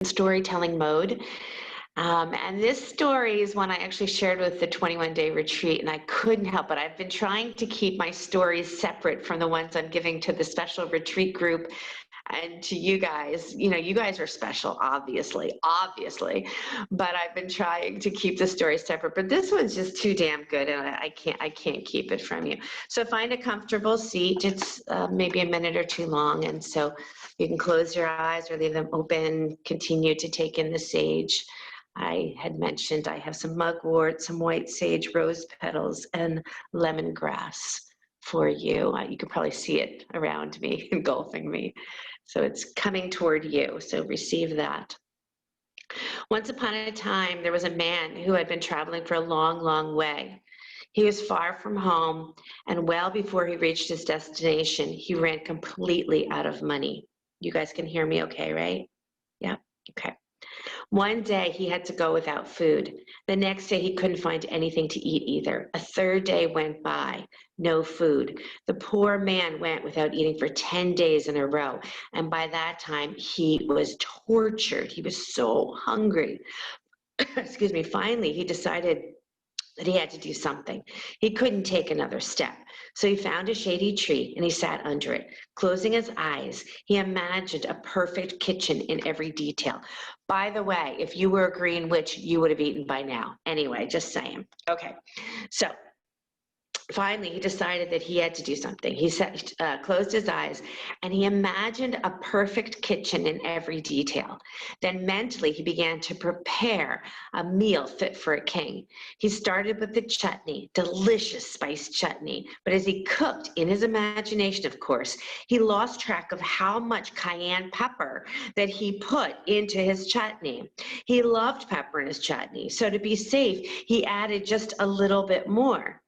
storytelling mode. And this story is one I actually shared with the 21-day retreat, and I couldn't help it. I've been trying to keep my stories separate from the ones I'm giving to the special retreat group and to you guys. You know, you guys are special, obviously, but I've been trying to keep the stories separate. But this one's just too damn good, and I can't keep it from you. So find a comfortable seat. It's maybe a minute or two long, and so you can close your eyes or leave them open. Continue to take in the sage. I had mentioned I have some mugwort, some white sage, rose petals, and lemongrass for you. You can probably see it around me, engulfing me. So it's coming toward you, so receive that. Once upon a time, there was a man who had been traveling for a long, long way. He was far from home, and well before he reached his destination, he ran completely out of money. You guys can hear me okay, right? Yeah, okay. One day he had to go without food. The next day he couldn't find anything to eat either. A third day went by, no food. The poor man went without eating for 10 days in a row. And by that time he was tortured. He was so hungry. Excuse me. Finally, he decided that he had to do something. He couldn't take another step. So he found a shady tree and he sat under it. Closing his eyes, he imagined a perfect kitchen in every detail. By the way, if you were a green witch, you would have eaten by now. Anyway, just saying. Okay, so finally, he decided that he had to do something. He closed his eyes and he imagined a perfect kitchen in every detail. Then mentally, he began to prepare a meal fit for a king. He started with the chutney, delicious spiced chutney. But as he cooked, in his imagination, of course, he lost track of how much cayenne pepper that he put into his chutney. He loved pepper in his chutney, so to be safe, he added just a little bit more.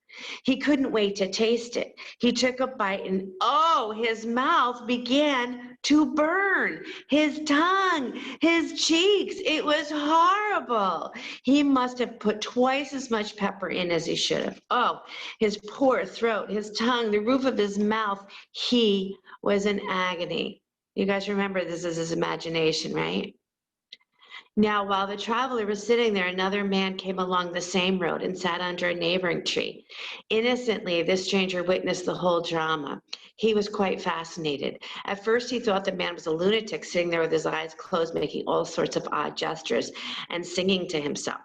He couldn't wait to taste it. He took a bite and oh, his mouth began to burn. His tongue, his cheeks, it was horrible. He must have put twice as much pepper in as he should have. Oh, his poor throat, his tongue, the roof of his mouth, he was in agony. You guys remember this is his imagination, right? Now, while the traveler was sitting there, another man came along the same road and sat under a neighboring tree. Innocently, this stranger witnessed the whole drama. He was quite fascinated. At first, he thought the man was a lunatic sitting there with his eyes closed, making all sorts of odd gestures and singing to himself.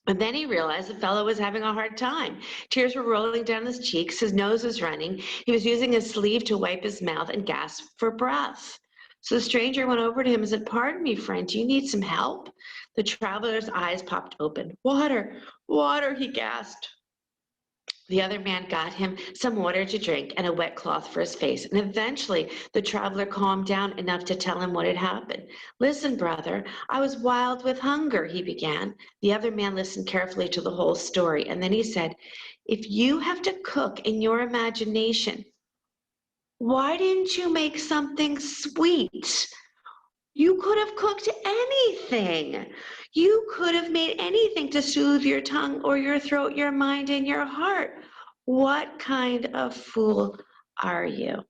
But then he realized the fellow was having a hard time. Tears were rolling down his cheeks, his nose was running, he was using his sleeve to wipe his mouth and gasped for breath. So the stranger went over to him and said, "Pardon me, friend, do you need some help?" The traveler's eyes popped open. "Water, water," he gasped. The other man got him some water to drink and a wet cloth for his face, and eventually the traveler calmed down enough to tell him what had happened. "Listen, brother, I was wild with hunger," he began. The other man listened carefully to the whole story, and then he said, "If you have to cook in your imagination, why didn't you make something sweet? You could have cooked anything. You could have made anything to soothe your tongue or your throat, your mind, and your heart. What kind of fool are you?"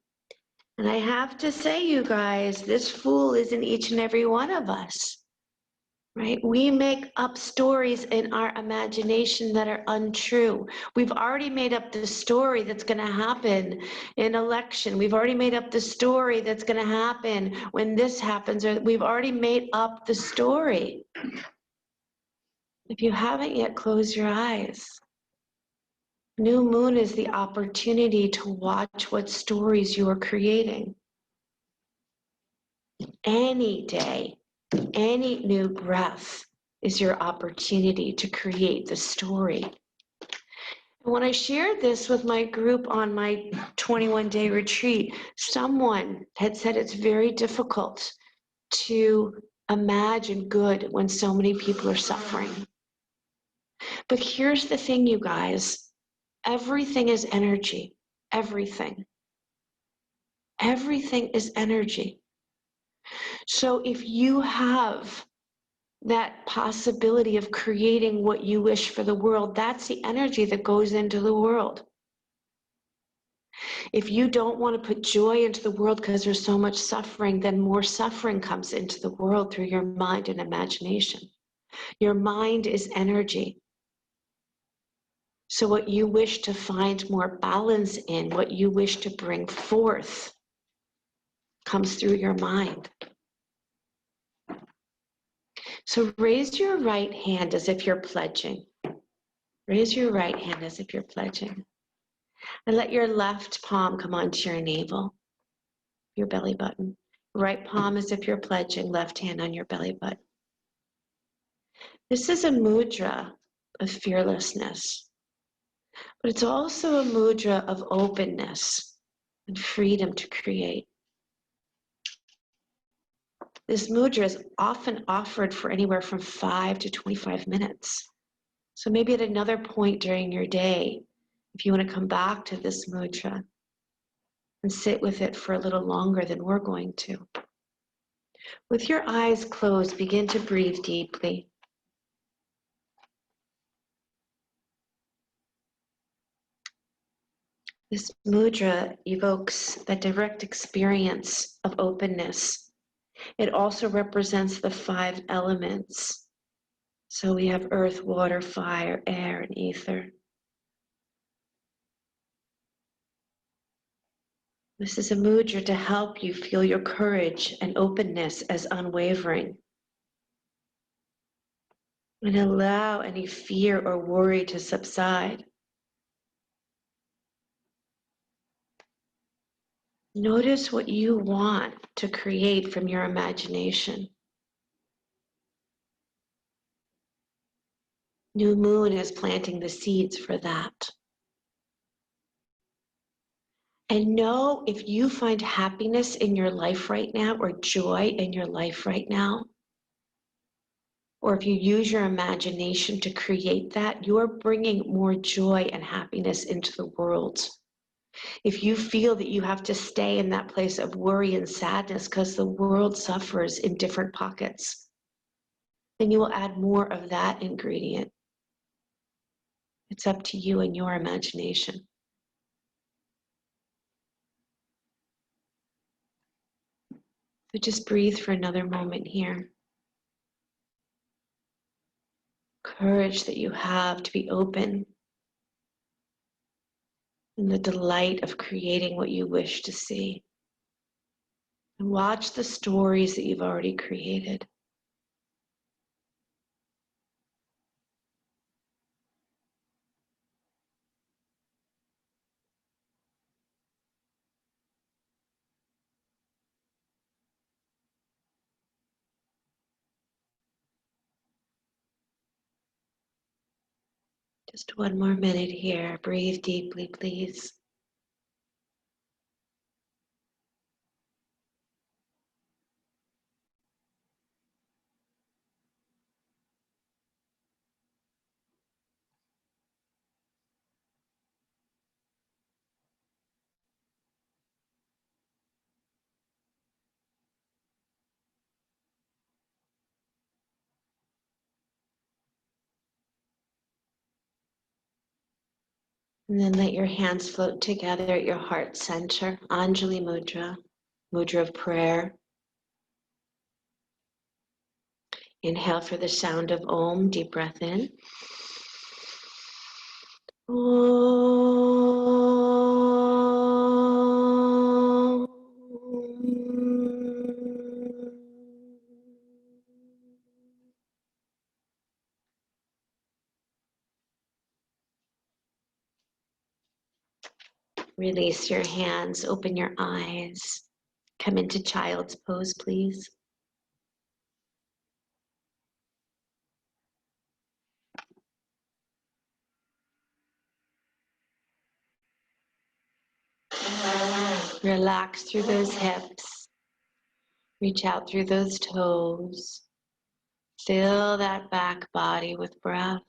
And I have to say, you guys, this fool is in each and every one of us. Right? We make up stories in our imagination that are untrue. We've already made up the story that's going to happen in election. We've already made up the story that's going to happen when this happens, or we've already made up the story. If you haven't yet, close your eyes. New moon is the opportunity to watch what stories you are creating. Any day, any new breath is your opportunity to create the story. And when I shared this with my group on my 21-day retreat, someone had said it's very difficult to imagine good when so many people are suffering. But here's the thing, you guys. Everything is energy. Everything. Everything is energy. So if you have that possibility of creating what you wish for the world, that's the energy that goes into the world. If you don't want to put joy into the world because there's so much suffering, then more suffering comes into the world through your mind and imagination. Your mind is energy. So what you wish to find more balance in, what you wish to bring forth, comes through your mind. So raise your right hand as if you're pledging. Raise your right hand as if you're pledging. And let your left palm come onto your navel, your belly button. Right palm as if you're pledging, left hand on your belly button. This is a mudra of fearlessness, but it's also a mudra of openness and freedom to create. This mudra is often offered for anywhere from 5 to 25 minutes. So maybe at another point during your day, if you want to come back to this mudra and sit with it for a little longer than we're going to. With your eyes closed, begin to breathe deeply. This mudra evokes that direct experience of openness. It also represents the 5 elements. So we have earth, water, fire, air, and ether. This is a mudra to help you feel your courage and openness as unwavering. And allow any fear or worry to subside. Notice what you want to create from your imagination. New moon is planting the seeds for that. And know if you find happiness in your life right now or joy in your life right now, or if you use your imagination to create that, you're bringing more joy and happiness into the world. If you feel that you have to stay in that place of worry and sadness because the world suffers in different pockets, then you will add more of that ingredient. It's up to you and your imagination. So just breathe for another moment here. Courage that you have to be open and the delight of creating what you wish to see. And watch the stories that you've already created. Just one more minute here. Breathe deeply, please. And then let your hands float together at your heart center. Anjali Mudra, mudra of prayer. Inhale for the sound of Om, deep breath in. Om. Release your hands, open your eyes. Come into child's pose, please. Relax through those hips. Reach out through those toes. Fill that back body with breath.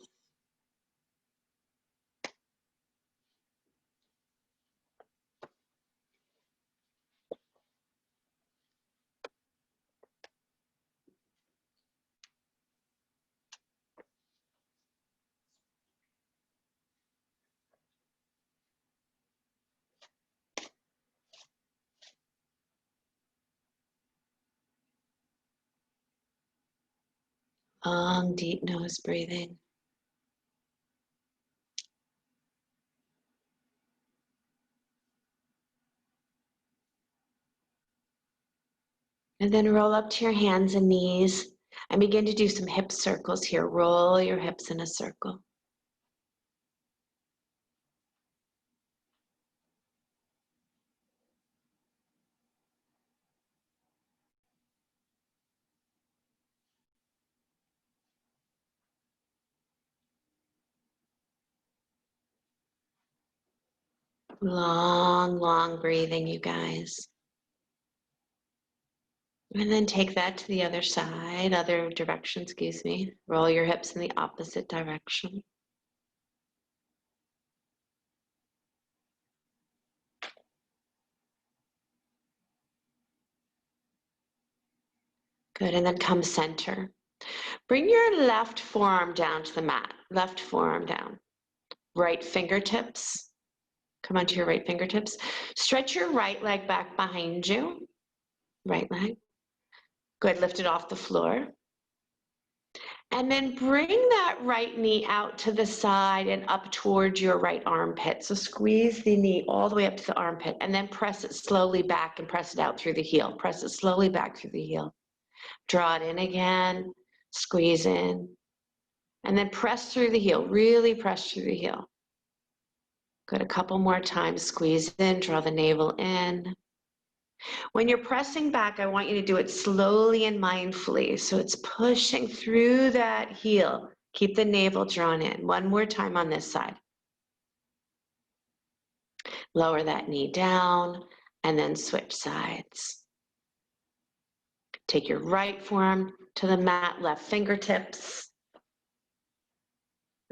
Long, deep nose breathing. And then roll up to your hands and knees and begin to do some hip circles here. Roll your hips in a circle. Long, long breathing, you guys. And then take that to the other side, other direction, excuse me. Roll your hips in the opposite direction. Good, and then come center. Bring your left forearm down to the mat. Left forearm down. Right fingertips. Come onto your right fingertips. Stretch your right leg back behind you. Right leg. Good, lift it off the floor. And then bring that right knee out to the side and up towards your right armpit. So squeeze the knee all the way up to the armpit and then press it slowly back and press it out through the heel. Press it slowly back through the heel. Draw it in again, squeeze in, and then press through the heel. Really press through the heel. Good, a couple more times. Squeeze in, draw the navel in. When you're pressing back, I want you to do it slowly and mindfully. So it's pushing through that heel. Keep the navel drawn in. One more time on this side. Lower that knee down and then switch sides. Take your right forearm to the mat, left fingertips.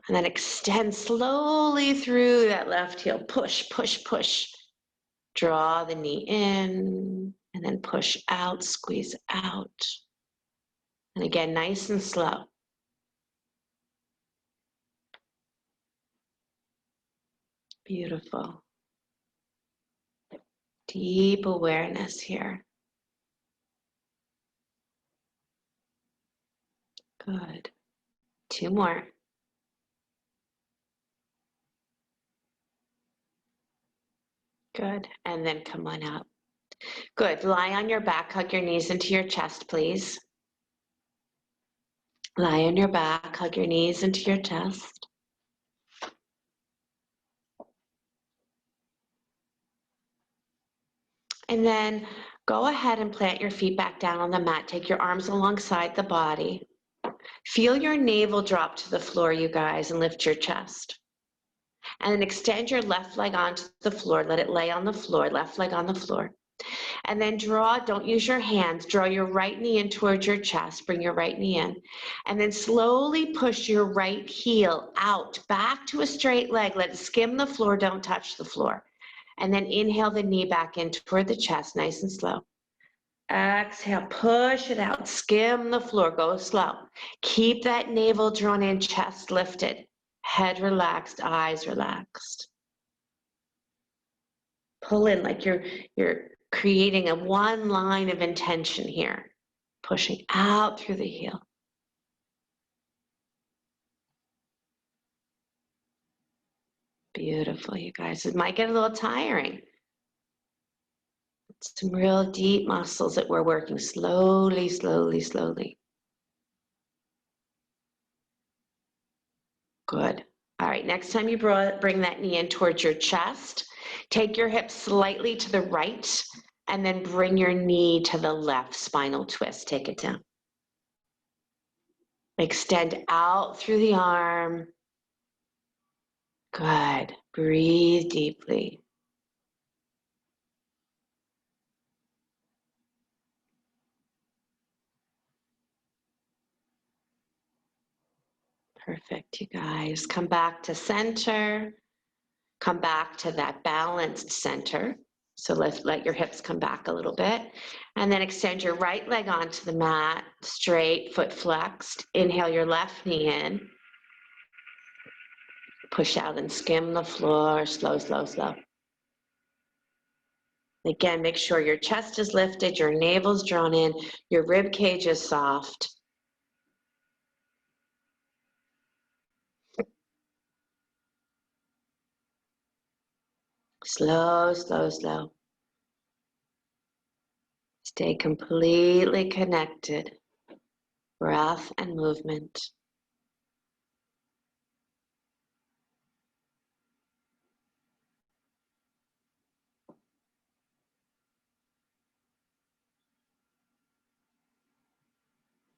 And then extend slowly through that left heel. Push, push, push. Draw the knee in and then push out, squeeze out. And again, nice and slow. Beautiful. Deep awareness here. Good. Two more. Good. And then come on up. Good. Lie on your back. Hug your knees into your chest, please. Lie on your back. Hug your knees into your chest. And then go ahead and plant your feet back down on the mat. Take your arms alongside the body. Feel your navel drop to the floor, you guys, and lift your chest. And then extend your left leg onto the floor. Let it lay on the floor, left leg on the floor. And then draw, don't use your hands, draw your right knee in towards your chest. Bring your right knee in. And then slowly push your right heel out, back to a straight leg. Let it skim the floor, don't touch the floor. And then inhale the knee back in toward the chest, nice and slow. Exhale, push it out, skim the floor, go slow. Keep that navel drawn in, chest lifted, head relaxed, eyes relaxed. Pull in like you're creating a one line of intention here, pushing out through the heel. Beautiful, you guys. It might get a little tiring. Some real deep muscles that we're working slowly, slowly, slowly. Good. All right, next time you bring that knee in towards your chest, take your hips slightly to the right and then bring your knee to the left, spinal twist. Take it down. Extend out through the arm. Good. Breathe deeply. Perfect, you guys. Come back to center. Come back to that balanced center. So let your hips come back a little bit. And then extend your right leg onto the mat, straight, foot flexed. Inhale your left knee in. Push out and skim the floor, slow, slow, slow. Again, make sure your chest is lifted, your navel's drawn in, your rib cage is soft. Slow, slow, slow. Stay completely connected. Breath and movement.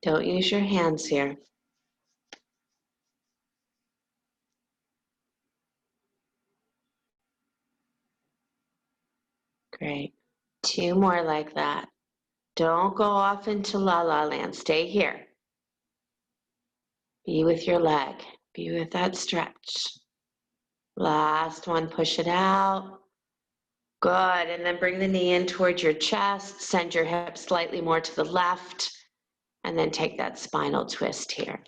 Don't use your hands here. Great. 2 more like that. Don't go off into la la land. Stay here. Be with your leg. Be with that stretch. Last one, push it out. Good, and then bring the knee in towards your chest. Send your hips slightly more to the left, and then take that spinal twist here.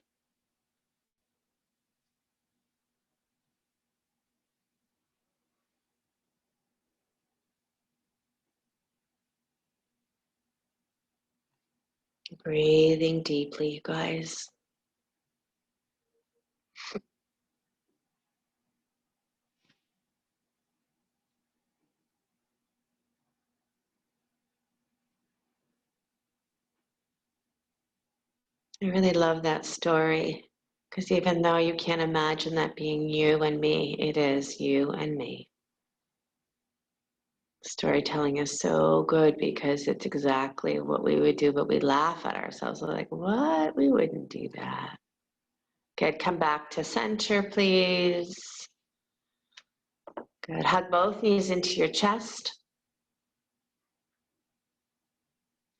Breathing deeply, you guys. I really love that story, because even though you can't imagine that being you and me, it is you and me. Storytelling is so good because it's exactly what we would do, but we laugh at ourselves. We're like, what? We wouldn't do that. Good, come back to center, please. Good, hug both knees into your chest.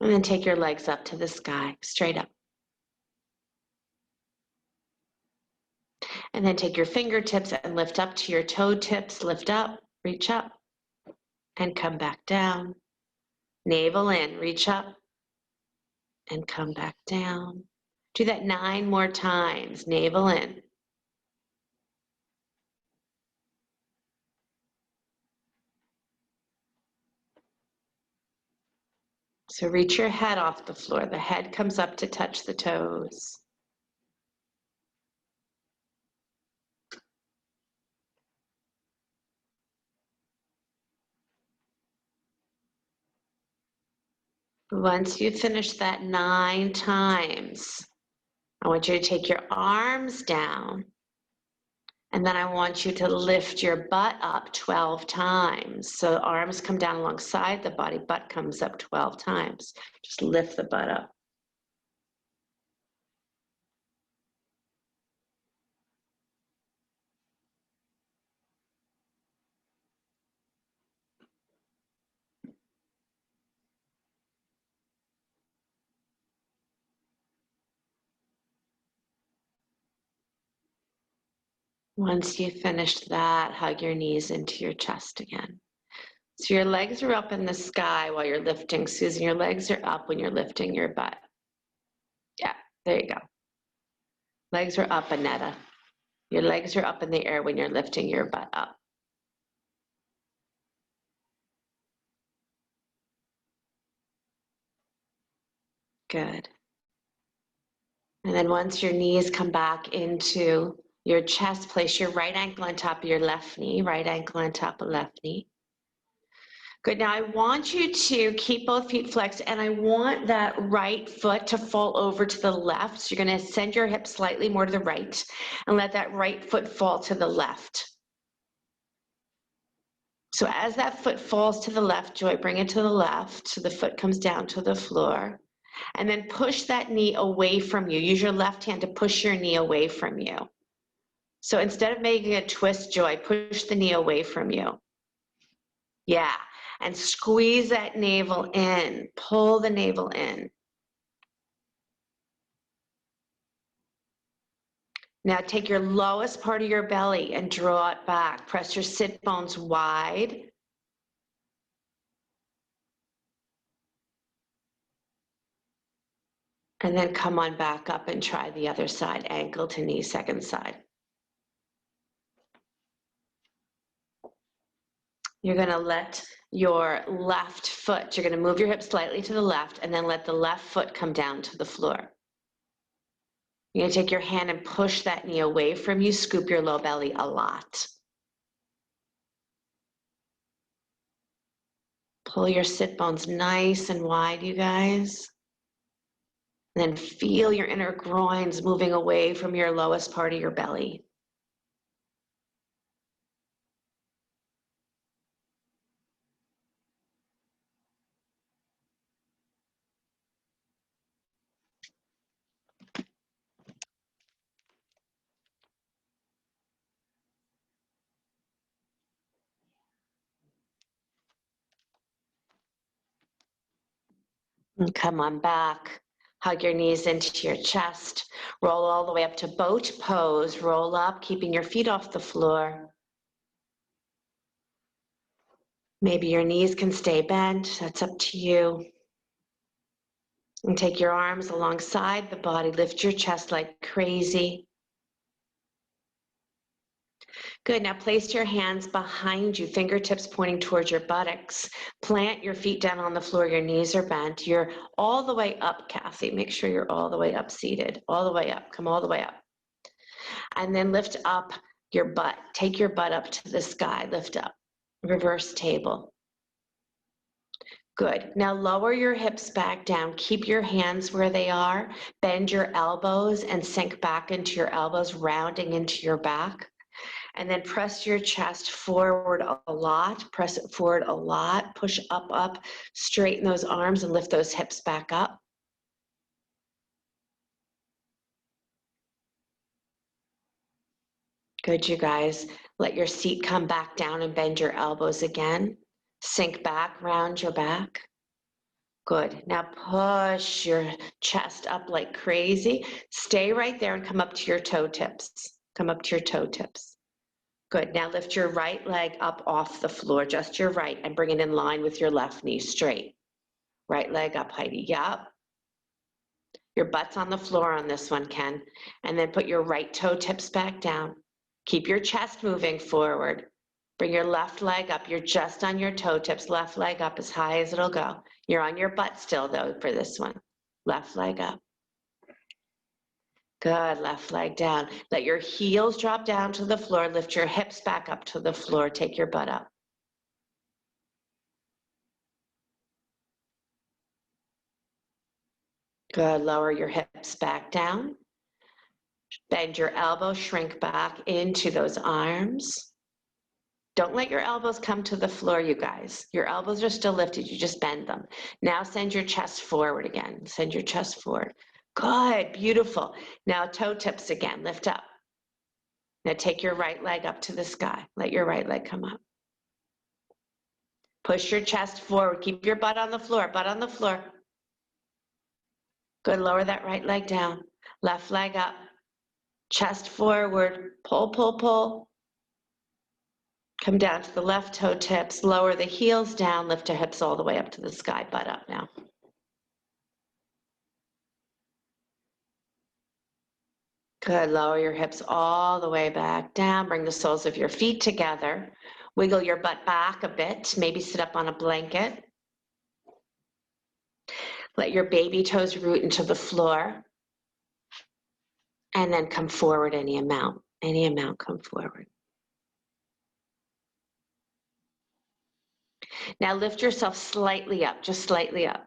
And then take your legs up to the sky, straight up. And then take your fingertips and lift up to your toe tips. Lift up, reach up, and come back down. Navel in, reach up, and come back down. Do that 9 more times. Navel in. So reach your head off the floor. The head comes up to touch the toes. Once you finish that 9 times, I want you to take your arms down, and then I want you to lift your butt up 12 times. So arms come down alongside the body, butt comes up 12 times. Just lift the butt up. Once you finish that, hug your knees into your chest again. So your legs are up in the sky while you're lifting. Susan, your legs are up when you're lifting your butt. Yeah, there you go. Legs are up, Annetta. Your legs are up in the air when you're lifting your butt up. Good. And then once your knees come back into your chest, place your right ankle on top of your left knee, right ankle on top of left knee. Good, now I want you to keep both feet flexed, and I want that right foot to fall over to the left. So you're gonna send your hips slightly more to the right and let that right foot fall to the left. So as that foot falls to the left, Joy, bring it to the left so the foot comes down to the floor. And then push that knee away from you. Use your left hand to push your knee away from you. So instead of making a twist, Joy, push the knee away from you. Yeah, and squeeze that navel in. Pull the navel in. Now take your lowest part of your belly and draw it back. Press your sit bones wide. And then come on back up and try the other side, ankle to knee, second side. You're gonna let your left foot, you're gonna move your hip slightly to the left and then let the left foot come down to the floor. You're gonna take your hand and push that knee away from you, scoop your low belly a lot. Pull your sit bones nice and wide, you guys. And then feel your inner groins moving away from your lowest part of your belly. And come on back. Hug your knees into your chest. Roll all the way up to boat pose. Roll up, keeping your feet off the floor. Maybe your knees can stay bent. That's up to you. And take your arms alongside the body. Lift your chest like crazy. Good. Now place your hands behind you, fingertips pointing towards your buttocks. Plant your feet down on the floor. Your knees are bent. You're all the way up, Kathy. Make sure you're all the way up seated. All the way up. Come all the way up. And then lift up your butt. Take your butt up to the sky. Lift up. Reverse table. Good. Now lower your hips back down. Keep your hands where they are. Bend your elbows and sink back into your elbows, rounding into your back. And then press your chest forward a lot. Press it forward a lot. Push up, up. Straighten those arms and lift those hips back up. Good, you guys. Let your seat come back down and bend your elbows again. Sink back, round your back. Good. Now push your chest up like crazy. Stay right there and come up to your toe tips. Come up to your toe tips. Good. Now lift your right leg up off the floor, just your right, and bring it in line with your left knee straight. Right leg up, Heidi. Yup. Your butt's on the floor on this one, Ken. And then put your right toe tips back down. Keep your chest moving forward. Bring your left leg up. You're just on your toe tips. Left leg up as high as it'll go. You're on your butt still, though, for this one. Left leg up. Good. Left leg down. Let your heels drop down to the floor. Lift your hips back up to the floor. Take your butt up. Good. Lower your hips back down. Bend your elbows. Shrink back into those arms. Don't let your elbows come to the floor, you guys. Your elbows are still lifted. You just bend them. Now send your chest forward again. Send your chest forward. Good. Beautiful. Now toe tips again. Lift up. Now take your right leg up to the sky. Let your right leg come up. Push your chest forward. Keep your butt on the floor. Butt on the floor. Good. Lower that right leg down. Left leg up. Chest forward. Pull, pull, pull. Come down to the left toe tips, lower the heels down, lift your hips all the way up to the sky, butt up now. Good, lower your hips all the way back down, bring the soles of your feet together, wiggle your butt back a bit, maybe sit up on a blanket. Let your baby toes root into the floor, and then come forward any amount come forward. Now lift yourself slightly up, just slightly up,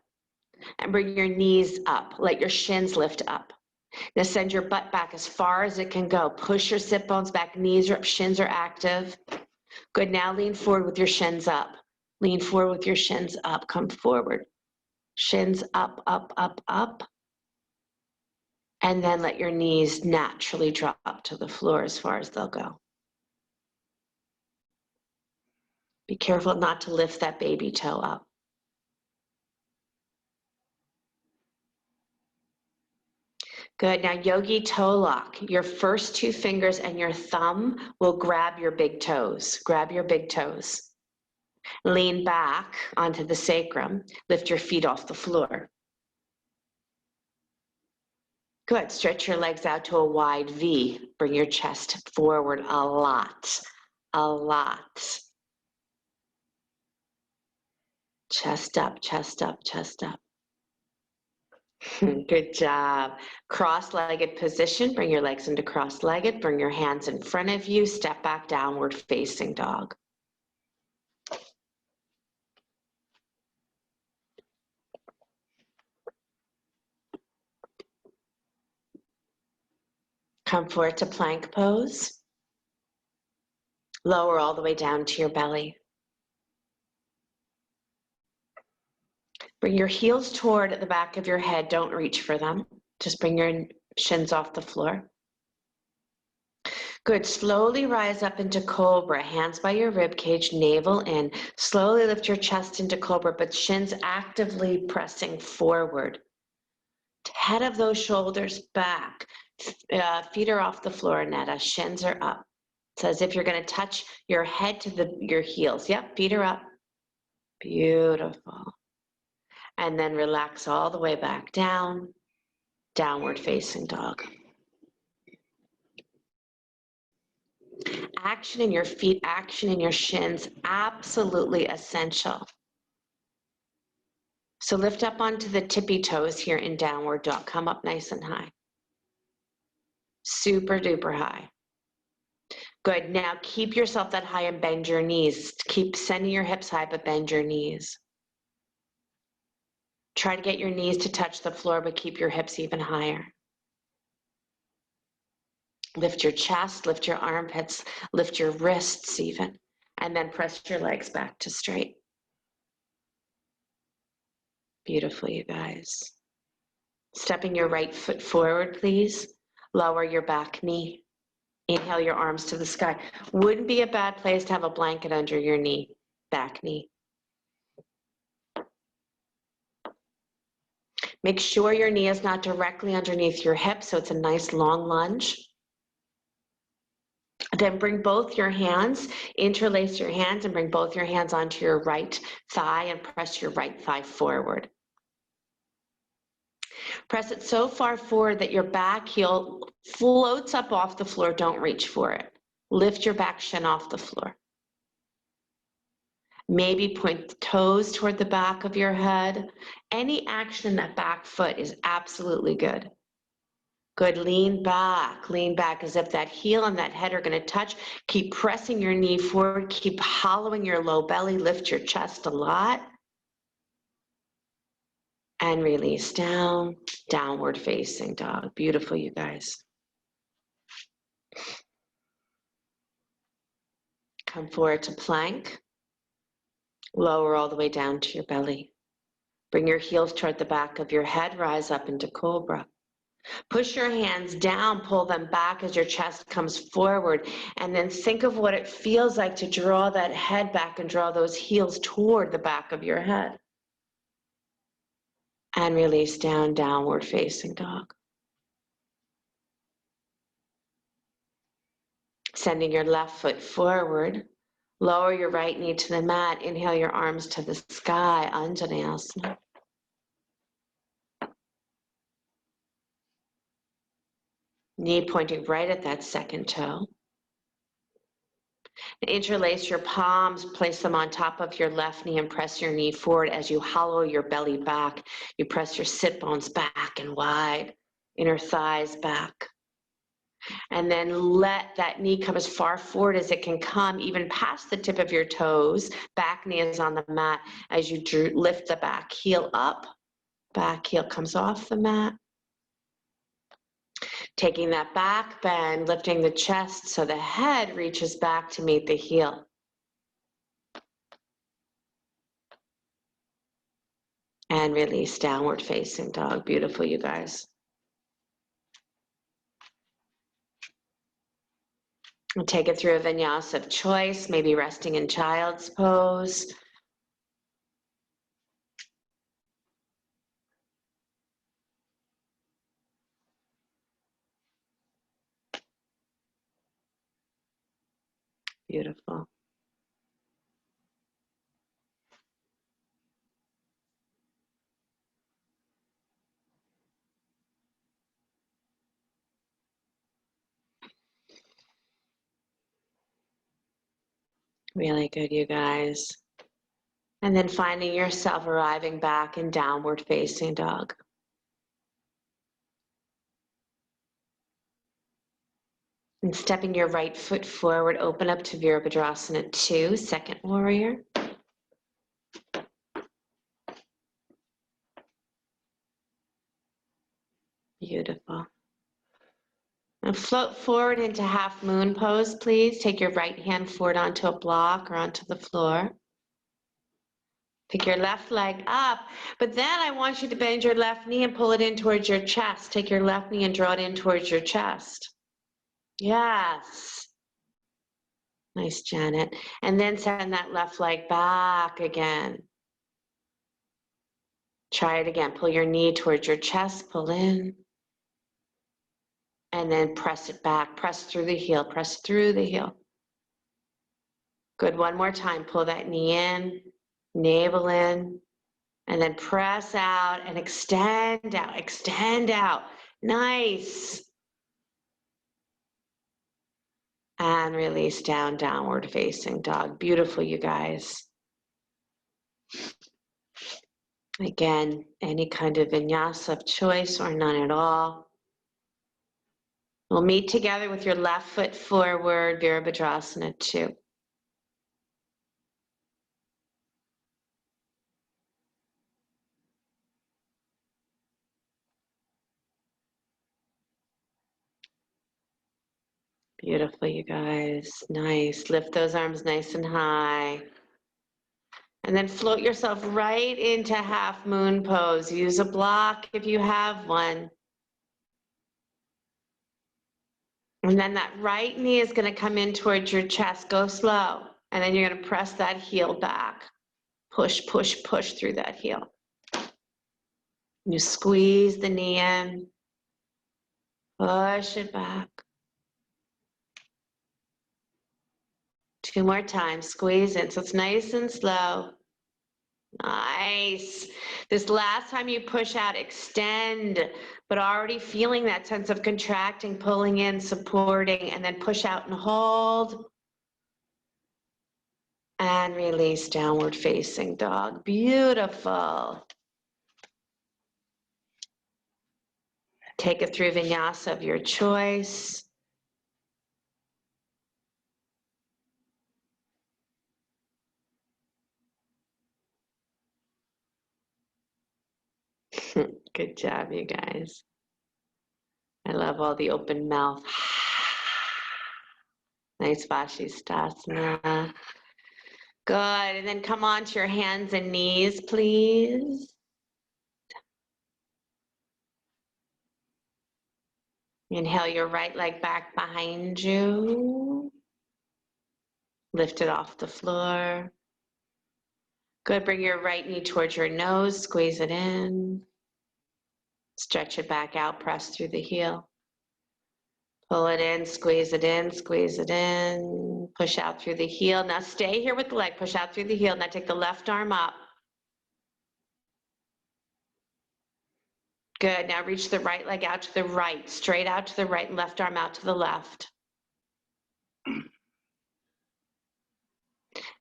and bring your knees up. Let your shins lift up. Now send your butt back as far as it can go. Push your sit bones back, knees are up, shins are active. Good, now lean forward with your shins up. Lean forward with your shins up, come forward. Shins up, up, up, up. And then let your knees naturally drop to the floor as far as they'll go. Be careful not to lift that baby toe up. Good, now yogi toe lock. Your first two fingers and your thumb will grab your big toes. Grab your big toes. Lean back onto the sacrum. Lift your feet off the floor. Good, stretch your legs out to a wide V. Bring your chest forward a lot, a lot. Chest up, chest up, chest up. Good job. Cross-legged position. Bring your legs into cross-legged. Bring your hands in front of you. Step back, downward facing dog. Come forward to plank pose. Lower all the way down to your belly. Bring your heels toward the back of your head. Don't reach for them. Just bring your shins off the floor. Good. Slowly rise up into cobra. Hands by your rib cage, navel in. Slowly lift your chest into cobra, but shins actively pressing forward. Head of those shoulders back. Feet are off the floor, Netta. Shins are up. It's as if you're going to touch your head to your heels. Yep, feet are up. Beautiful. And then relax all the way back down. Downward facing dog. Action in your feet, action in your shins, absolutely essential. So lift up onto the tippy toes here in downward dog. Come up nice and high. Super duper high. Good. Now keep yourself that high and bend your knees. Keep sending your hips high, but bend your knees. Try to get your knees to touch the floor, but keep your hips even higher. Lift your chest, lift your armpits, lift your wrists even, and then press your legs back to straight. Beautiful, you guys. Stepping your right foot forward, please. Lower your back knee. Inhale your arms to the sky. Wouldn't be a bad place to have a blanket under your knee, back knee. Make sure your knee is not directly underneath your hip, so it's a nice long lunge. Then bring both your hands, interlace your hands and bring both your hands onto your right thigh and press your right thigh forward. Press it so far forward that your back heel floats up off the floor. Don't reach for it. Lift your back shin off the floor. Maybe point the toes toward the back of your head. Any action in that back foot is absolutely good. Good, lean back as if that heel and that head are gonna touch. Keep pressing your knee forward, keep hollowing your low belly, lift your chest a lot. And release down, downward facing dog. Beautiful, you guys. Come forward to plank. Lower all the way down to your belly. Bring your heels toward the back of your head, rise up into cobra. Push your hands down, pull them back as your chest comes forward, and then think of what it feels like to draw that head back and draw those heels toward the back of your head. And release down, downward facing dog. Sending your left foot forward. Lower your right knee to the mat. Inhale your arms to the sky, Anjaneyasana. Knee pointing right at that second toe. Interlace your palms, place them on top of your left knee and press your knee forward as you hollow your belly back. You press your sit bones back and wide, inner thighs back. And then let that knee come as far forward as it can come, even past the tip of your toes. Back knee is on the mat as you lift the back heel up. Back heel comes off the mat. Taking that back bend, lifting the chest so the head reaches back to meet the heel. And release, downward facing dog. Beautiful, you guys. And take it through a vinyasa of choice, maybe resting in child's pose. Beautiful. Really good, you guys. And then finding yourself arriving back in downward facing dog. And stepping your right foot forward, open up to Virabhadrasana 2, second warrior. Beautiful. And float forward into half moon pose, please. Take your right hand forward onto a block or onto the floor. Pick your left leg up, but then I want you to bend your left knee and pull it in towards your chest. Take your left knee and draw it in towards your chest. Yes. Nice, Janet. And then send that left leg back again. Try it again. Pull your knee towards your chest, pull in. And then press it back. Press through the heel, press through the heel. Good, one more time. Pull that knee in, navel in, and then press out and extend out, extend out. Nice. And release down, downward facing dog. Beautiful, you guys. Again, any kind of vinyasa of choice or none at all. We'll meet together with your left foot forward, Virabhadrasana 2. Beautiful, you guys. Nice. Lift those arms nice and high. And then float yourself right into half moon pose. Use a block if you have one. And then that right knee is going to come in towards your chest. Go slow. And then you're going to press that heel back. Push, push, push through that heel. You squeeze the knee in. Push it back. 2 more times. Squeeze in. So it's nice and slow. Nice. This last time you push out, extend, but already feeling that sense of contracting, pulling in, supporting, and then push out and hold. And release, downward facing dog. Beautiful. Take it through vinyasa of your choice. Good job, you guys. I love all the open mouth. Nice Vashisthasana. Good, and then come on to your hands and knees, please. Inhale your right leg back behind you. Lift it off the floor. Good, bring your right knee towards your nose, squeeze it in. Stretch it back out, press through the heel. Pull it in, squeeze it in, squeeze it in. Push out through the heel. Now stay here with the leg, push out through the heel. Now take the left arm up. Good, now reach the right leg out to the right, straight out to the right, and left arm out to the left.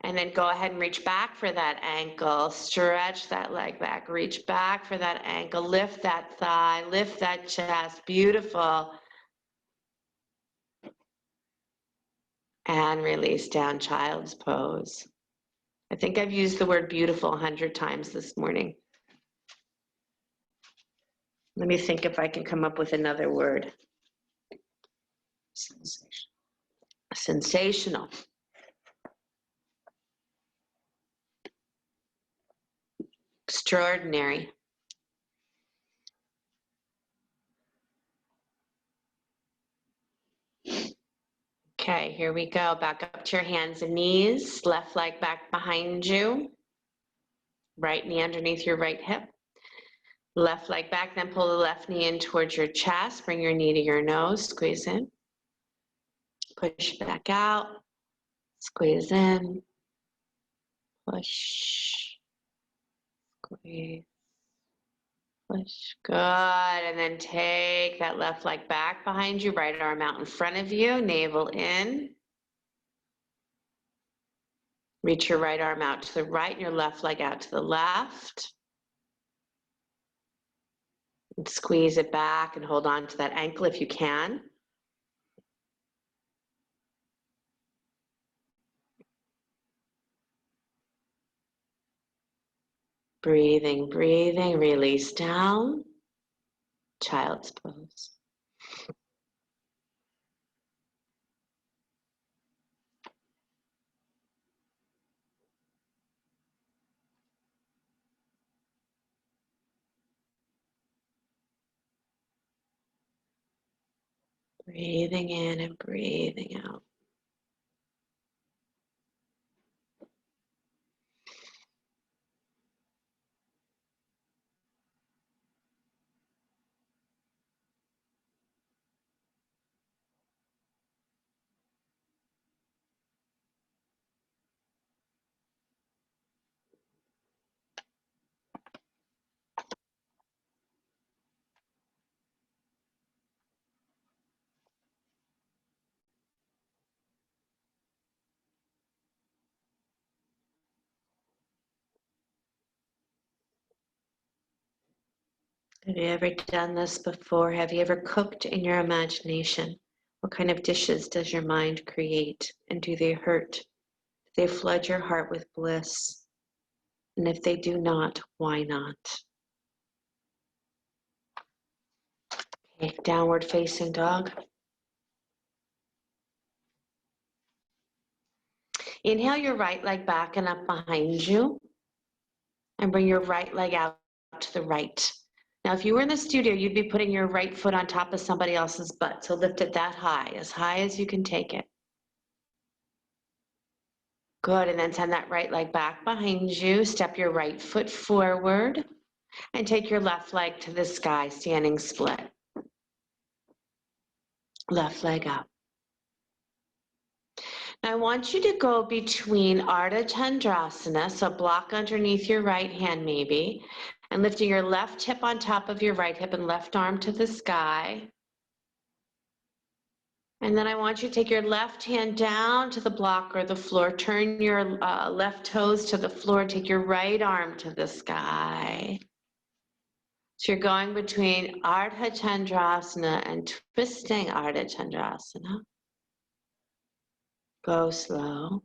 And then go ahead and reach back for that ankle. Stretch that leg back. Reach back for that ankle. Lift that thigh. Lift that chest. Beautiful. And release down, child's pose. I think I've used the word beautiful 100 times this morning. Let me think if I can come up with another word. Sensational. Extraordinary. Okay, here we go. Back up to your hands and knees. Left leg back behind you. Right knee underneath your right hip. Left leg back, then pull the left knee in towards your chest. Bring your knee to your nose. Squeeze in. Push back out. Squeeze in. Push. Squeeze. Push. Good. And then take that left leg back behind you. Right arm out in front of you. Navel in. Reach your right arm out to the right and your left leg out to the left. And squeeze it back and hold on to that ankle if you can. Breathing, breathing, release down. Child's pose. Breathing in and breathing out. Have you ever done this before? Have you ever cooked in your imagination? What kind of dishes does your mind create? And do they hurt? Do they flood your heart with bliss? And if they do not, why not? Okay, downward facing dog. Inhale your right leg back and up behind you. And bring your right leg out to the right. Now, if you were in the studio, you'd be putting your right foot on top of somebody else's butt. So lift it that high as you can take it. Good, and then send that right leg back behind you. Step your right foot forward and take your left leg to the sky, standing split. Left leg up. Now I want you to go between Ardha Chandrasana, so block underneath your right hand maybe, and lifting your left hip on top of your right hip and left arm to the sky. And then I want you to take your left hand down to the block or the floor. Turn your left toes to the floor. Take your right arm to the sky. So you're going between Ardha Chandrasana and twisting Ardha Chandrasana. Go slow.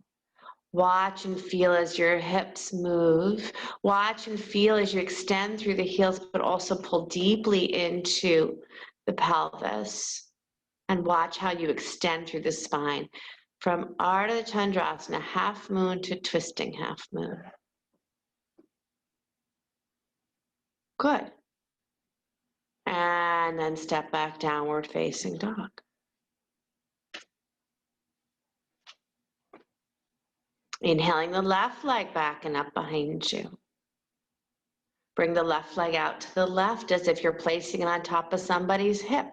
Watch and feel as your hips move. Watch and feel as you extend through the heels, but also pull deeply into the pelvis. And watch how you extend through the spine from Ardha Chandrasana, half moon, to twisting half moon. Good. And then step back, downward facing dog. Inhaling the left leg back and up behind you. Bring the left leg out to the left as if you're placing it on top of somebody's hip.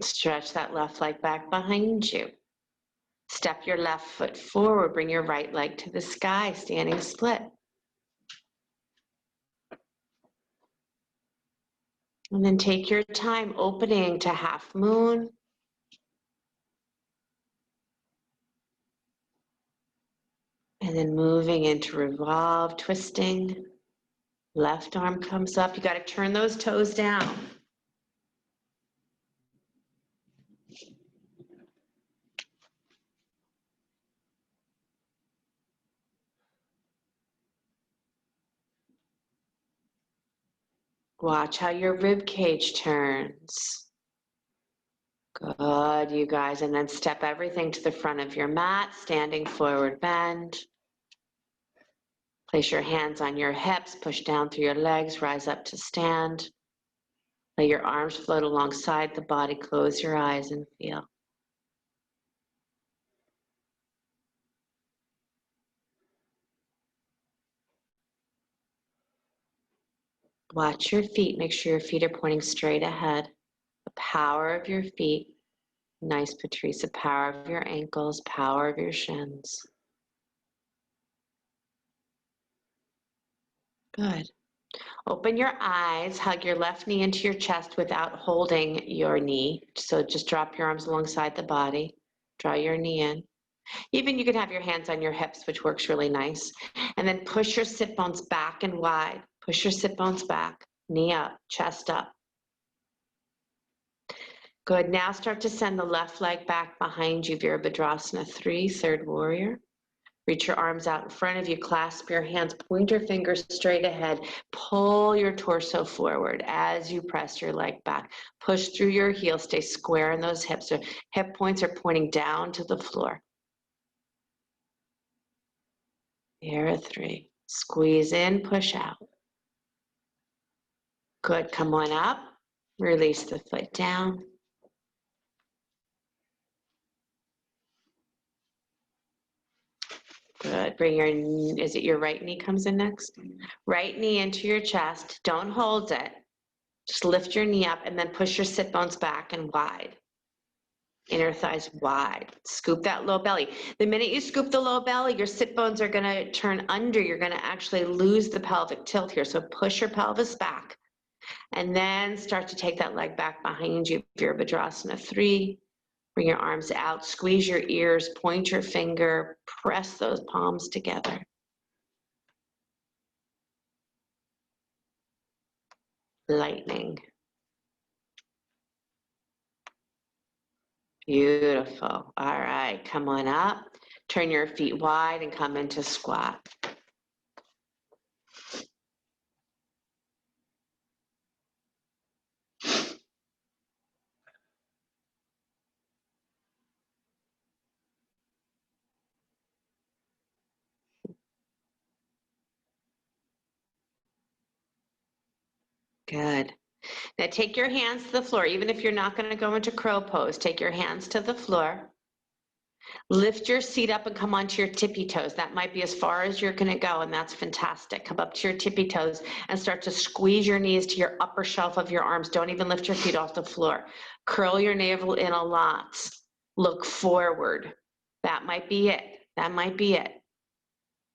Stretch that left leg back behind you. Step your left foot forward. Bring your right leg to the sky, standing split. And then take your time opening to half moon. And then moving into revolve, twisting. Left arm comes up. You got to turn those toes down. Watch how your rib cage turns. Good, you guys. And then step everything to the front of your mat, standing forward bend. Place your hands on your hips, push down through your legs, rise up to stand. Let your arms float alongside the body. Close your eyes and feel. Watch your feet. Make sure your feet are pointing straight ahead. The power of your feet. Nice, Patrice. Power of your ankles, power of your shins. Good. Open your eyes, hug your left knee into your chest without holding your knee. So just drop your arms alongside the body. Draw your knee in. Even you can have your hands on your hips, which works really nice. And then push your sit bones back and wide. Push your sit bones back, knee up, chest up. Good. Now start to send the left leg back behind you, Virabhadrasana 3, third warrior. Reach your arms out in front of you, clasp your hands, point your fingers straight ahead, pull your torso forward as you press your leg back. Push through your heels, stay square in those hips. So hip points are pointing down to the floor. Here, 3. Squeeze in, push out. Good, come on up. Release the foot down. Good, bring your, is it your right knee comes in next? Right knee into your chest, don't hold it. Just lift your knee up and then push your sit bones back and wide. Inner thighs wide. Scoop that low belly. The minute you scoop the low belly, your sit bones are gonna turn under. You're gonna actually lose the pelvic tilt here. So push your pelvis back and then start to take that leg back behind you. Virabhadrasana 3. Bring your arms out, squeeze your ears, point your finger, press those palms together. Lightning. Beautiful. All right, come on up. Turn your feet wide and come into squat. Good. Now take your hands to the floor. Even if you're not going to go into crow pose, take your hands to the floor. Lift your seat up and come onto your tippy toes. That might be as far as you're going to go, and that's fantastic. Come up to your tippy toes and start to squeeze your knees to your upper shelf of your arms. Don't even lift your feet off the floor. Curl your navel in a lot. Look forward. That might be it. That might be it.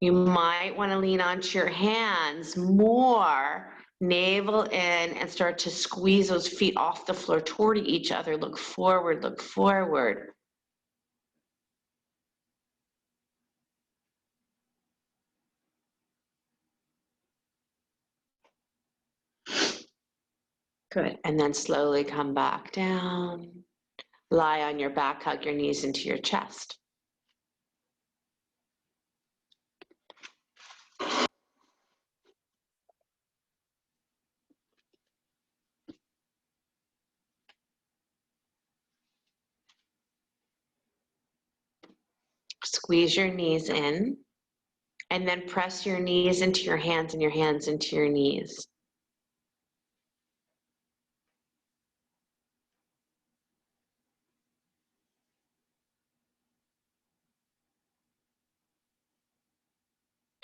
You might want to lean onto your hands more, navel in, and start to squeeze those feet off the floor toward each other. Look forward, look forward. Good, and then slowly come back down. Lie on your back, hug your knees into your chest. Squeeze your knees in, and then press your knees into your hands and your hands into your knees.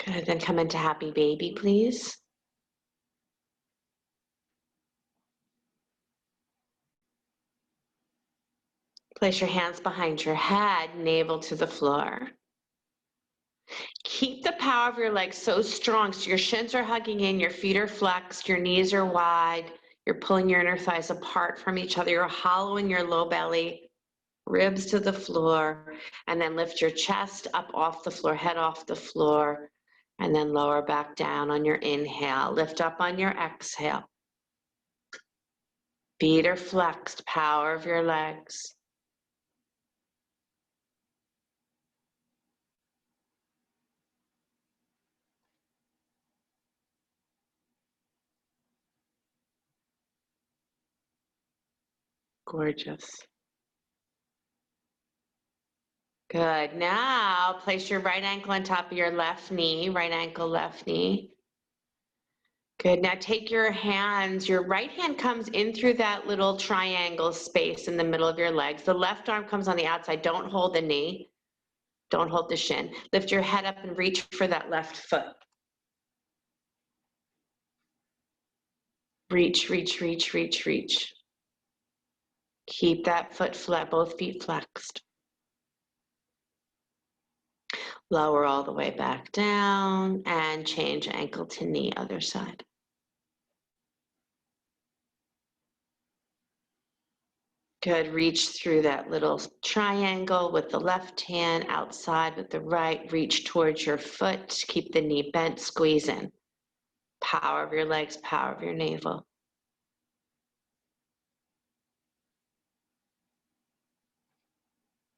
Good, then come into happy baby, please. Place your hands behind your head, navel to the floor. Keep the power of your legs so strong so your shins are hugging in, your feet are flexed, your knees are wide, you're pulling your inner thighs apart from each other, you're hollowing your low belly, ribs to the floor, and then lift your chest up off the floor, head off the floor, and then lower back down on your inhale. Lift up on your exhale. Feet are flexed, power of your legs. Gorgeous. Good. Now place your right ankle on top of your left knee, right ankle, left knee. Good. Now take your hands, your right hand comes in through that little triangle space in the middle of your legs. The left arm comes on the outside. Don't hold the knee. Don't hold the shin. Lift your head up and reach for that left foot. Reach, reach, reach, reach, reach. Keep that foot flat, both feet flexed. Lower all the way back down and change ankle to knee, other side. Good, reach through that little triangle with the left hand, outside with the right, reach towards your foot, keep the knee bent, squeeze in. Power of your legs, power of your navel.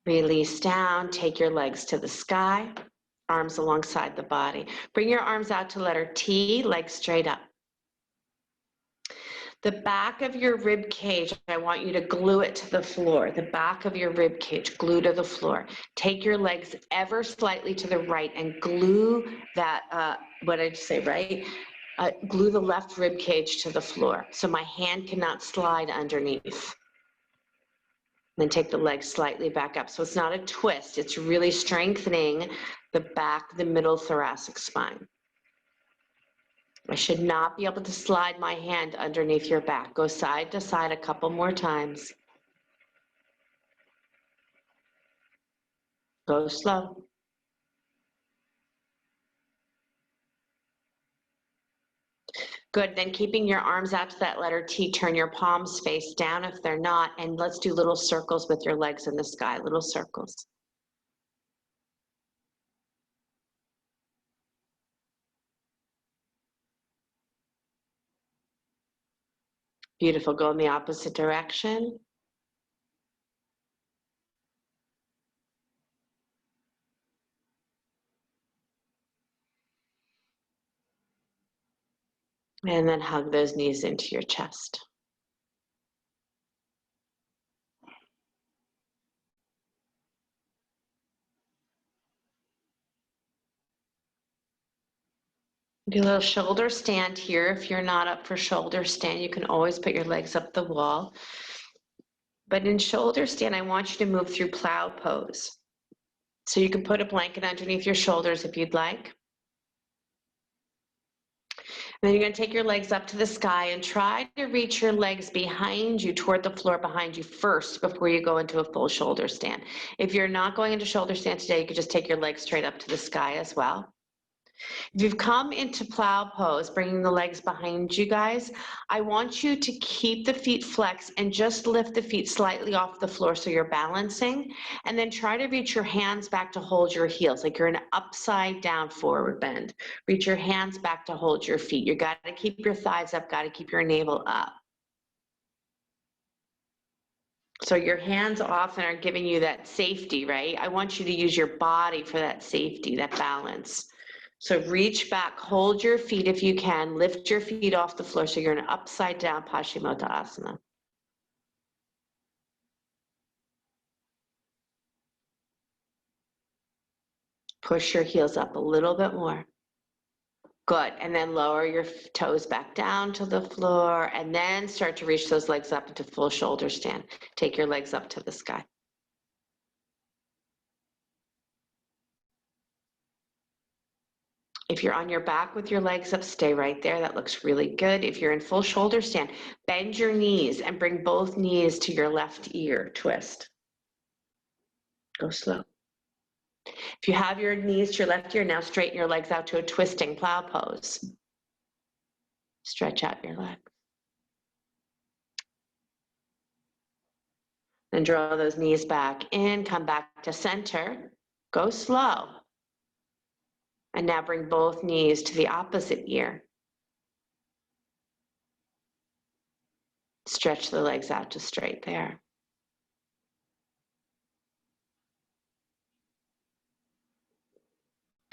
Release down, take your legs to the sky, arms alongside the body. Bring your arms out to letter T, legs straight up. The back of your rib cage, I want you to glue it to the floor. The back of your rib cage, glue to the floor. Take your legs ever slightly to the right and glue that, what did I say, right? glue the left rib cage to the floor so my hand cannot slide underneath. Then take the leg slightly back up. So it's not a twist, it's really strengthening the back, the middle thoracic spine. I should not be able to slide my hand underneath your back. Go side to side a couple more times. Go slow. Good, then keeping your arms out to that letter T, turn your palms face down if they're not, and let's do little circles with your legs in the sky, little circles. Beautiful, go in the opposite direction. And then hug those knees into your chest. Do a little shoulder stand here. If you're not up for shoulder stand, you can always put your legs up the wall. But in shoulder stand, I want you to move through plow pose. So you can put a blanket underneath your shoulders if you'd like. And then you're going to take your legs up to the sky and try to reach your legs behind you, toward the floor behind you first before you go into a full shoulder stand. If you're not going into shoulder stand today, you could just take your legs straight up to the sky as well. If you've come into plow pose, bringing the legs behind you guys, I want you to keep the feet flexed and just lift the feet slightly off the floor so you're balancing, and then try to reach your hands back to hold your heels, like you're in an upside down forward bend. Reach your hands back to hold your feet. You got to keep your thighs up, got to keep your navel up. So your hands often are giving you that safety, right? I want you to use your body for that safety, that balance. So reach back, hold your feet if you can, lift your feet off the floor so you're in an upside down Paschimottanasana. Push your heels up a little bit more. Good, and then lower your toes back down to the floor and then start to reach those legs up into full shoulder stand. Take your legs up to the sky. If you're on your back with your legs up, stay right there. That looks really good. If you're in full shoulder stand, bend your knees and bring both knees to your left ear. Twist. Go slow. If you have your knees to your left ear, now straighten your legs out to a twisting plow pose. Stretch out your legs. Then draw those knees back in, come back to center. Go slow. And now bring both knees to the opposite ear. Stretch the legs out to straight there.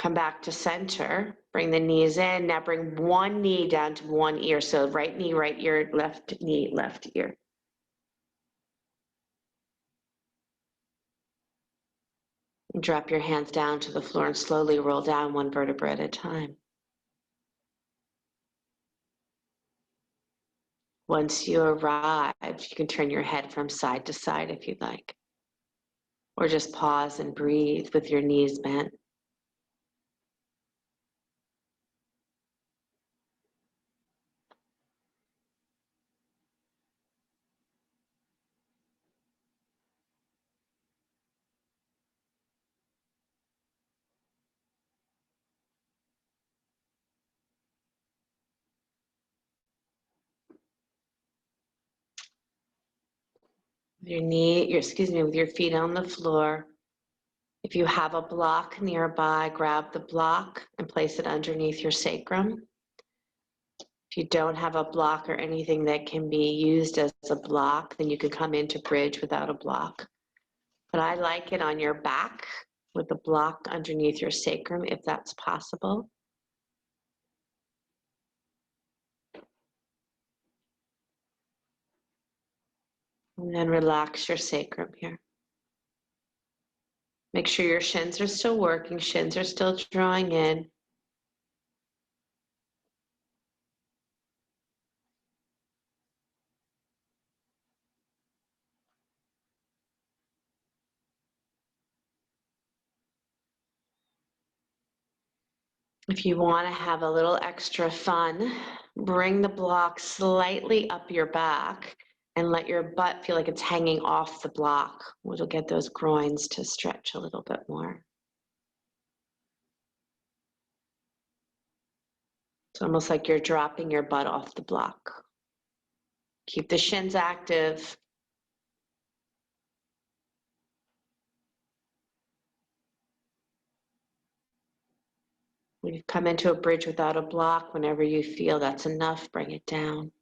Come back to center, bring the knees in. Now bring one knee down to one ear. So right knee, right ear, left knee, left ear. And drop your hands down to the floor and slowly roll down one vertebra at a time. Once you arrive, you can turn your head from side to side if you'd like. Or just pause and breathe with your knees bent. With your feet on the floor. If you have a block nearby, grab the block and place it underneath your sacrum. If you don't have a block or anything that can be used as a block, then you can come into bridge without a block. But I like it on your back with the block underneath your sacrum, if that's possible. And then relax your sacrum here. Make sure your shins are still working, shins are still drawing in. If you want to have a little extra fun, bring the block slightly up your back and let your butt feel like it's hanging off the block, which will get those groins to stretch a little bit more. It's almost like you're dropping your butt off the block. Keep the shins active. When you come into a bridge without a block, whenever you feel that's enough, bring it down.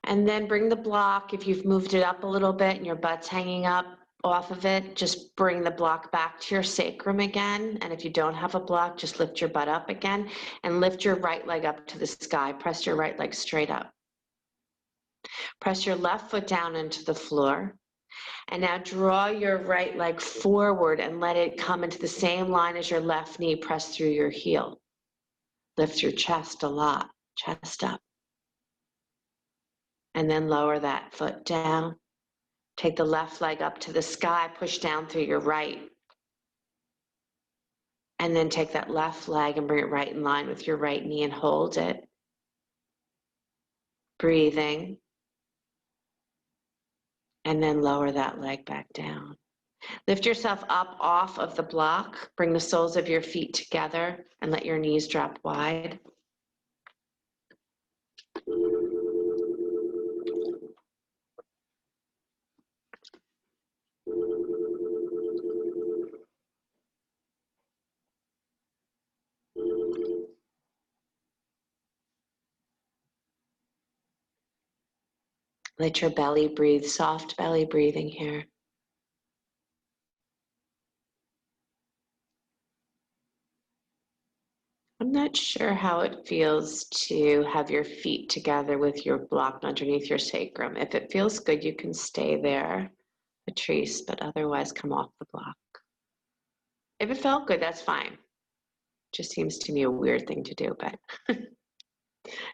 And then bring the block, if you've moved it up a little bit and your butt's hanging up off of it, just bring the block back to your sacrum again. And if you don't have a block, just lift your butt up again and lift your right leg up to the sky. Press your right leg straight up. Press your left foot down into the floor. And now draw your right leg forward and let it come into the same line as your left knee. Press through your heel. Lift your chest a lot, chest up. And then lower that foot down. Take the left leg up to the sky, push down through your right. And then take that left leg and bring it right in line with your right knee and hold it. Breathing. And then lower that leg back down. Lift yourself up off of the block. Bring the soles of your feet together and let your knees drop wide. Let your belly breathe, soft belly breathing here. I'm not sure how it feels to have your feet together with your block underneath your sacrum. If it feels good, you can stay there, Patrice, but otherwise come off the block. If it felt good, that's fine. Just seems to me a weird thing to do, but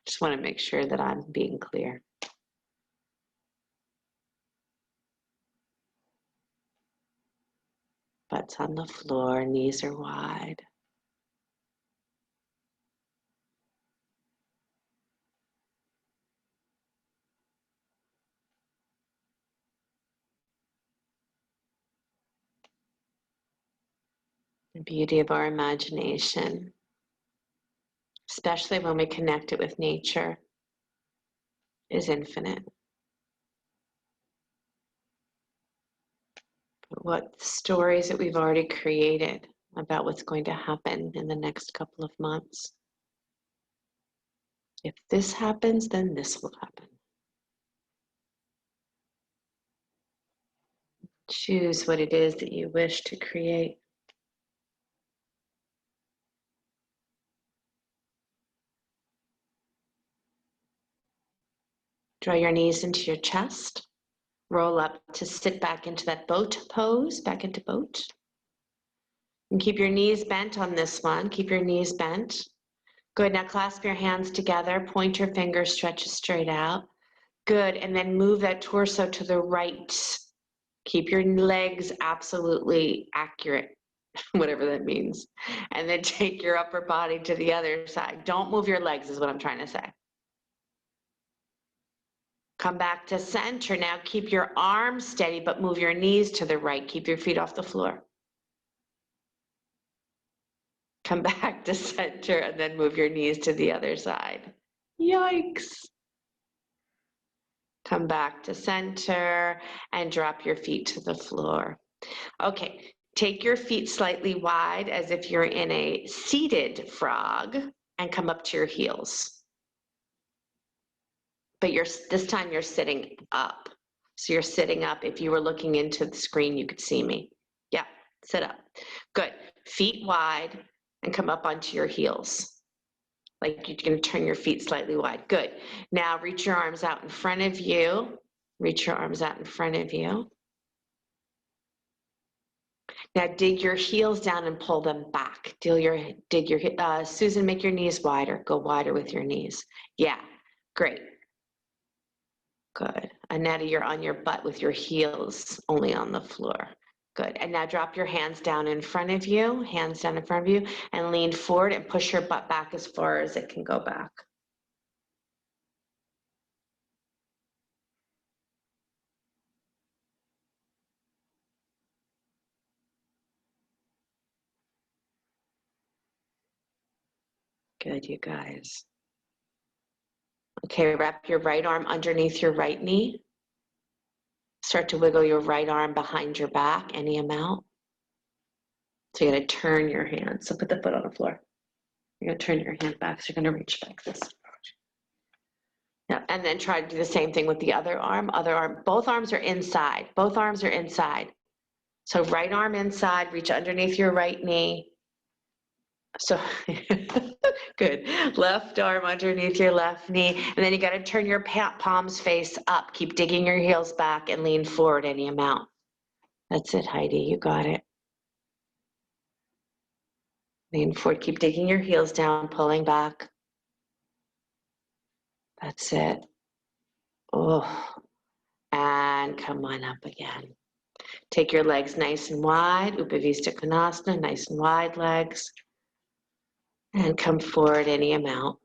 just want to make sure that I'm being clear. Butt's on the floor, knees are wide. The beauty of our imagination, especially when we connect it with nature, is infinite. But what stories that we've already created about what's going to happen in the next couple of months. If this happens, then this will happen. Choose what it is that you wish to create. Draw your knees into your chest. Roll up to sit back into that boat pose, back into boat. And keep your knees bent on this one. Keep your knees bent. Good, now clasp your hands together. Point your fingers, stretch straight out. Good, and then move that torso to the right. Keep your legs absolutely accurate, whatever that means. And then take your upper body to the other side. Don't move your legs is what I'm trying to say. Come back to center. Now keep your arms steady, but move your knees to the right. Keep your feet off the floor. Come back to center and then move your knees to the other side. Yikes. Come back to center and drop your feet to the floor. Okay, take your feet slightly wide as if you're in a seated frog and come up to your heels. But this time you're sitting up. So you're sitting up. If you were looking into the screen, you could see me. Yeah, sit up. Good. Feet wide and come up onto your heels. Like you're going to turn your feet slightly wide. Good. Now reach your arms out in front of you. Reach your arms out in front of you. Now dig your heels down and pull them back. Susan, make your knees wider. Go wider with your knees. Yeah, great. Good. Annetta, you're on your butt with your heels only on the floor. Good. And now drop your hands down in front of you, hands down in front of you, and lean forward and push your butt back as far as it can go back. Good, you guys. Okay, wrap your right arm underneath your right knee. Start to wiggle your right arm behind your back, any amount. So you're gonna turn your hand. So put the foot on the floor. You're gonna turn your hand back, so you're gonna reach back this. Yeah, and then try to do the same thing with the other arm. Other arm, both arms are inside. Both arms are inside. So right arm inside, reach underneath your right knee. So good. Left arm underneath your left knee. And then you got to turn your palms face up. Keep digging your heels back and lean forward any amount. That's it, Heidi. You got it. Lean forward. Keep digging your heels down, pulling back. That's it. Oh, and come on up again. Take your legs nice and wide. Upavista Konasana, nice and wide legs. And come forward any amount.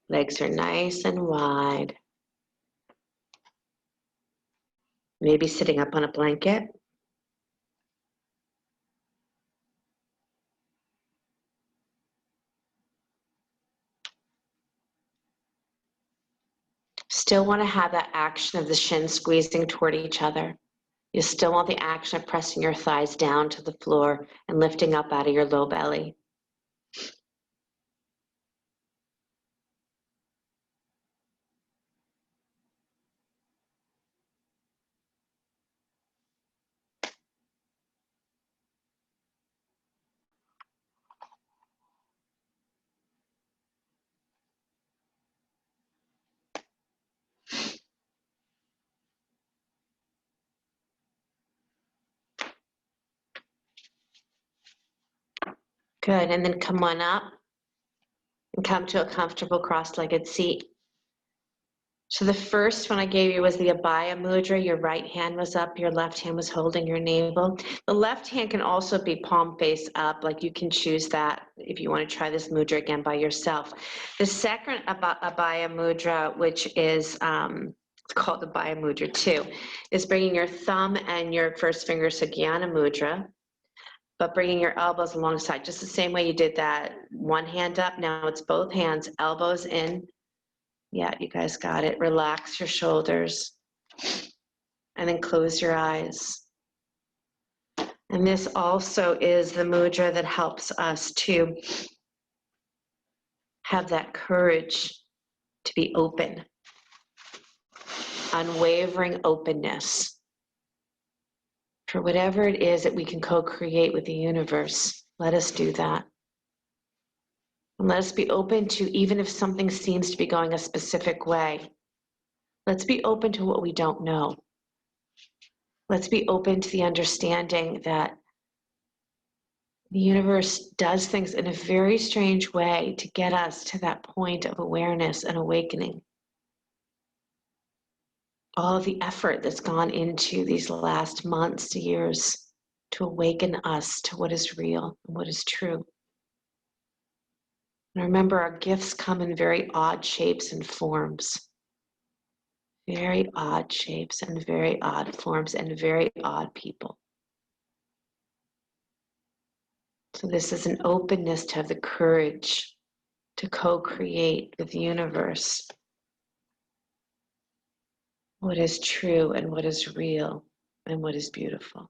Legs are nice and wide. Maybe sitting up on a blanket. Still want to have that action of the shins squeezing toward each other. You still want the action of pressing your thighs down to the floor and lifting up out of your low belly. Good, and then come on up and come to a comfortable cross-legged seat. So the first one I gave you was the Abhaya Mudra. Your right hand was up, your left hand was holding your navel. The left hand can also be palm face up, like you can choose that if you want to try this mudra again by yourself. The second Abhaya Mudra, which is it's called the Abhaya Mudra too, is bringing your thumb and your first finger Sagyana Mudra, but bringing your elbows alongside, just the same way you did that one hand up. Now it's both hands, elbows in. Yeah, you guys got it. Relax your shoulders and then close your eyes. And this also is the mudra that helps us to have that courage to be open, unwavering openness for whatever it is that we can co-create with the universe. Let us do that. And let us be open to, even if something seems to be going a specific way, let's be open to what we don't know. Let's be open to the understanding that the universe does things in a very strange way to get us to that point of awareness and awakening. All of the effort that's gone into these last months, years, to awaken us to what is real and what is true. And remember, our gifts come in very odd shapes and forms. Very odd shapes and very odd forms and very odd people. So this is an openness to have the courage to co-create with the universe what is true and what is real and what is beautiful.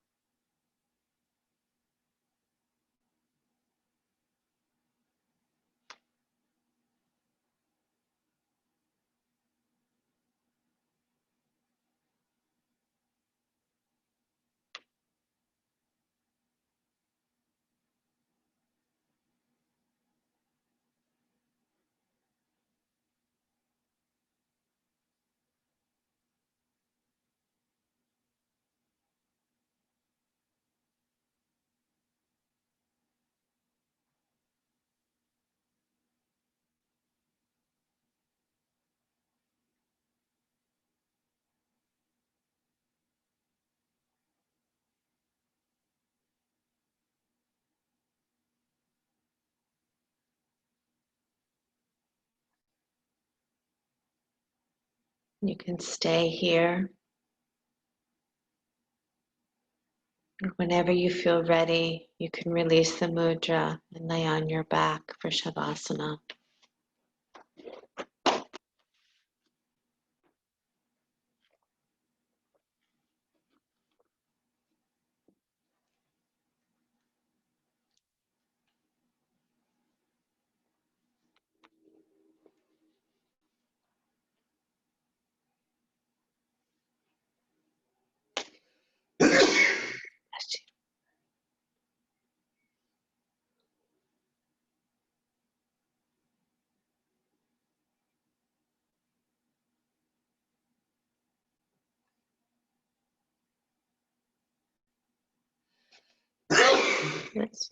You can stay here. Whenever you feel ready, you can release the mudra and lay on your back for Shavasana. Let's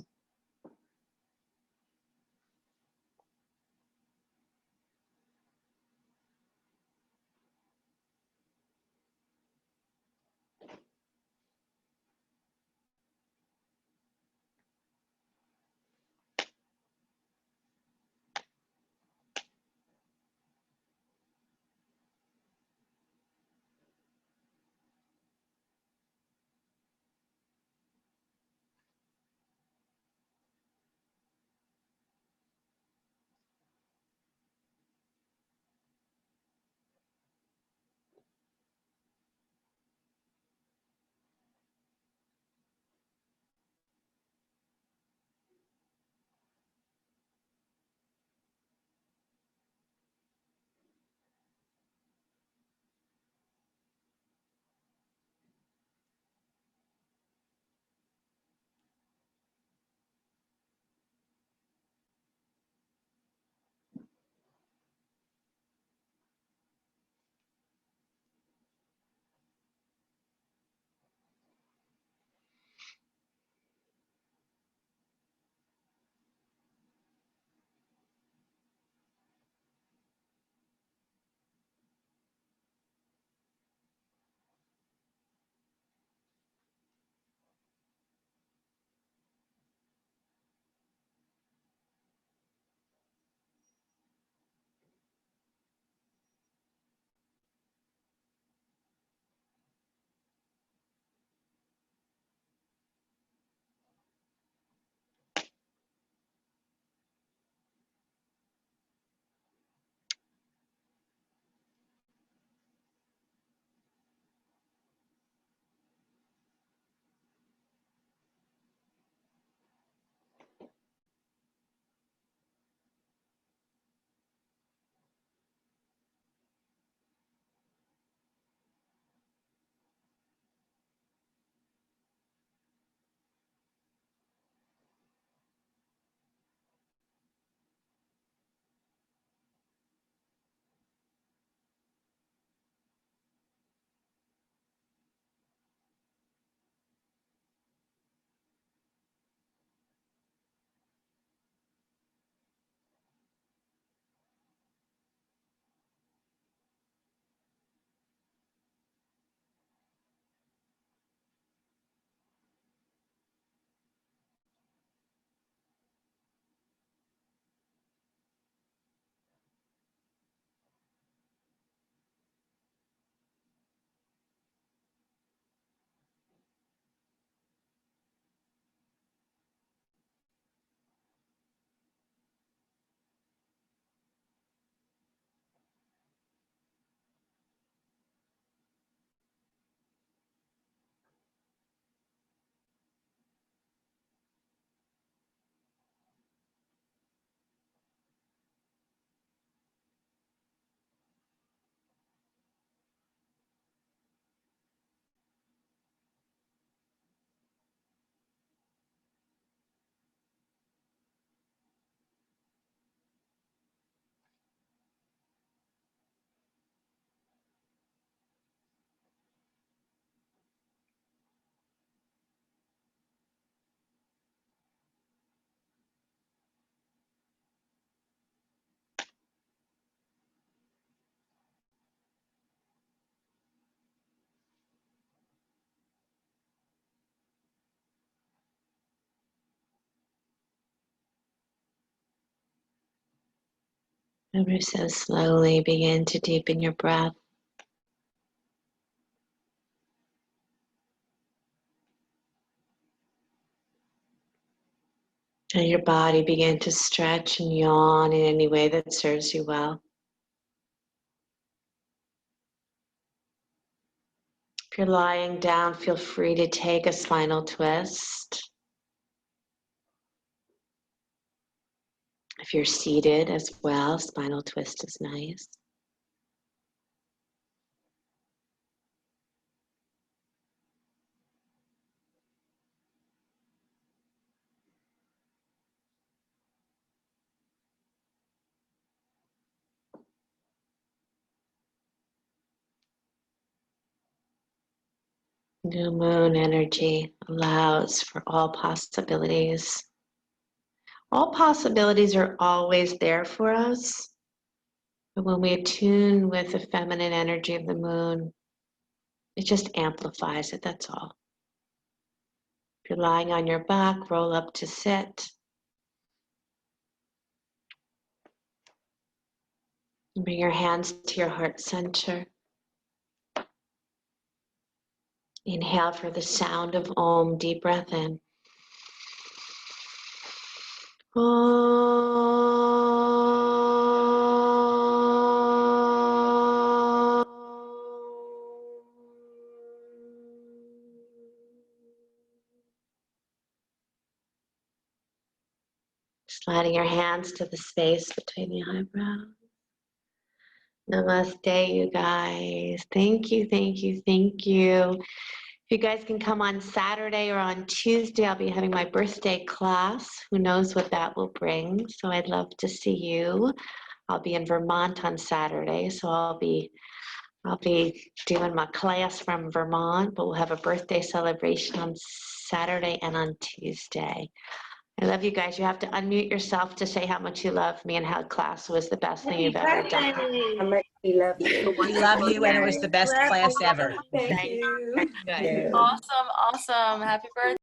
ever so slowly begin to deepen your breath. And your body begin to stretch and yawn in any way that serves you well. If you're lying down, feel free to take a spinal twist. If you're seated as well, spinal twist is nice. New moon energy allows for all possibilities. All possibilities are always there for us, but when we attune with the feminine energy of the moon, it just amplifies it, that's all. If you're lying on your back, roll up to sit. Bring your hands to your heart center. Inhale for the sound of Om, deep breath in. Sliding your hands to the space between the eyebrows. Namaste, you guys. Thank you, thank you, thank you. If you guys can come on Saturday or on Tuesday, I'll be having my birthday class. Who knows what that will bring? So I'd love to see you. I'll be in Vermont on Saturday, so I'll be doing my class from Vermont, but we'll have a birthday celebration on Saturday and on Tuesday. I love you guys. You have to unmute yourself to say how much you love me and how class was the best thing you've ever done. How much we love you. We love you, and it was the best class ever. Thank you. Good. Awesome, awesome. Happy birthday.